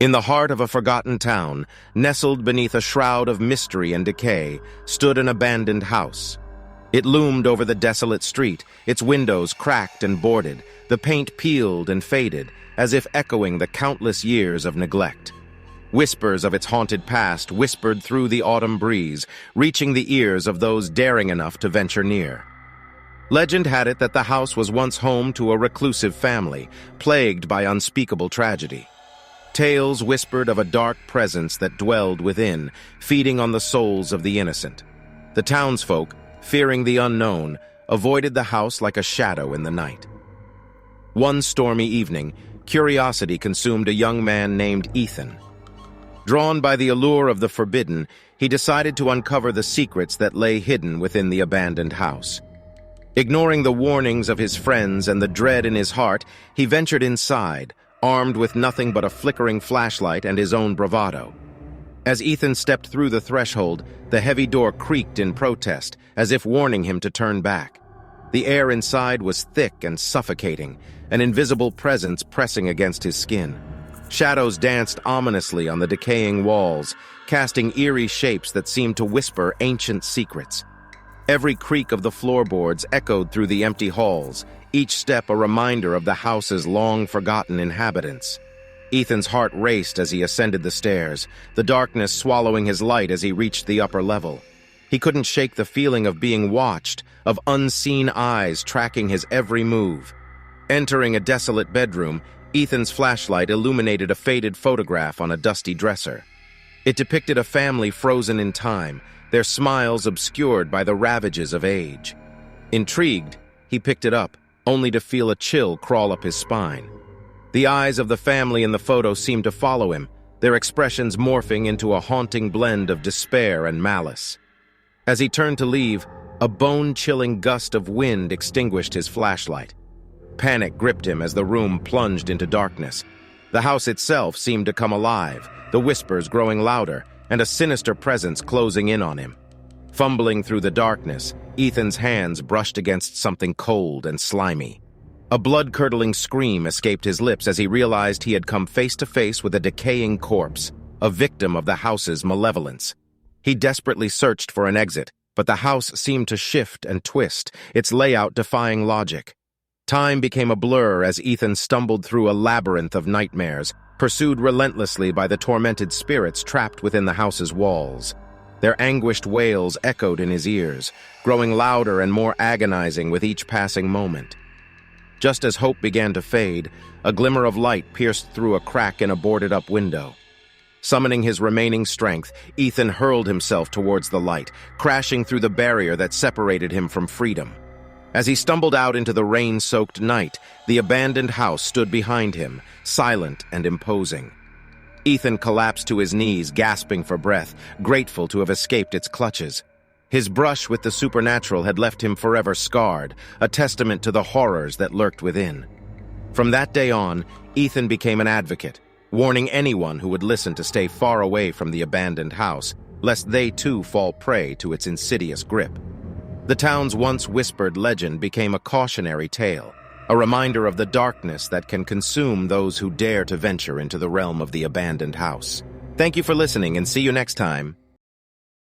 In the heart of a forgotten town, nestled beneath a shroud of mystery and decay, stood an abandoned house. It loomed over the desolate street, its windows cracked and boarded, the paint peeled and faded, as if echoing the countless years of neglect. Whispers of its haunted past whispered through the autumn breeze, reaching the ears of those daring enough to venture near. Legend had it that the house was once home to a reclusive family, plagued by unspeakable tragedy. Tales whispered of a dark presence that dwelled within, feeding on the souls of the innocent. The townsfolk, fearing the unknown, avoided the house like a shadow in the night. One stormy evening, curiosity consumed a young man named Ethan. Drawn by the allure of the forbidden, he decided to uncover the secrets that lay hidden within the abandoned house. Ignoring the warnings of his friends and the dread in his heart, he ventured inside, armed with nothing but a flickering flashlight and his own bravado. As Ethan stepped through the threshold, the heavy door creaked in protest, as if warning him to turn back. The air inside was thick and suffocating, an invisible presence pressing against his skin. Shadows danced ominously on the decaying walls, casting eerie shapes that seemed to whisper ancient secrets. Every creak of the floorboards echoed through the empty halls, each step a reminder of the house's long-forgotten inhabitants. Ethan's heart raced as he ascended the stairs, the darkness swallowing his light as he reached the upper level. He couldn't shake the feeling of being watched, of unseen eyes tracking his every move. Entering a desolate bedroom, Ethan's flashlight illuminated a faded photograph on a dusty dresser. It depicted a family frozen in time, their smiles obscured by the ravages of age. Intrigued, he picked it up, only to feel a chill crawl up his spine. The eyes of the family in the photo seemed to follow him, their expressions morphing into a haunting blend of despair and malice. As he turned to leave, a bone-chilling gust of wind extinguished his flashlight. Panic gripped him as the room plunged into darkness. The house itself seemed to come alive, the whispers growing louder, and a sinister presence closing in on him. Fumbling through the darkness, Ethan's hands brushed against something cold and slimy. A blood-curdling scream escaped his lips as he realized he had come face to face with a decaying corpse, a victim of the house's malevolence. He desperately searched for an exit, but the house seemed to shift and twist, its layout defying logic. Time became a blur as Ethan stumbled through a labyrinth of nightmares, pursued relentlessly by the tormented spirits trapped within the house's walls. Their anguished wails echoed in his ears, growing louder and more agonizing with each passing moment. Just as hope began to fade, a glimmer of light pierced through a crack in a boarded-up window. Summoning his remaining strength, Ethan hurled himself towards the light, crashing through the barrier that separated him from freedom. As he stumbled out into the rain-soaked night, the abandoned house stood behind him, silent and imposing. Ethan collapsed to his knees, gasping for breath, grateful to have escaped its clutches. His brush with the supernatural had left him forever scarred, a testament to the horrors that lurked within. From that day on, Ethan became an advocate, warning anyone who would listen to stay far away from the abandoned house, lest they too fall prey to its insidious grip. The town's once whispered legend became a cautionary tale, a reminder of the darkness that can consume those who dare to venture into the realm of the abandoned house. Thank you for listening, and see you next time.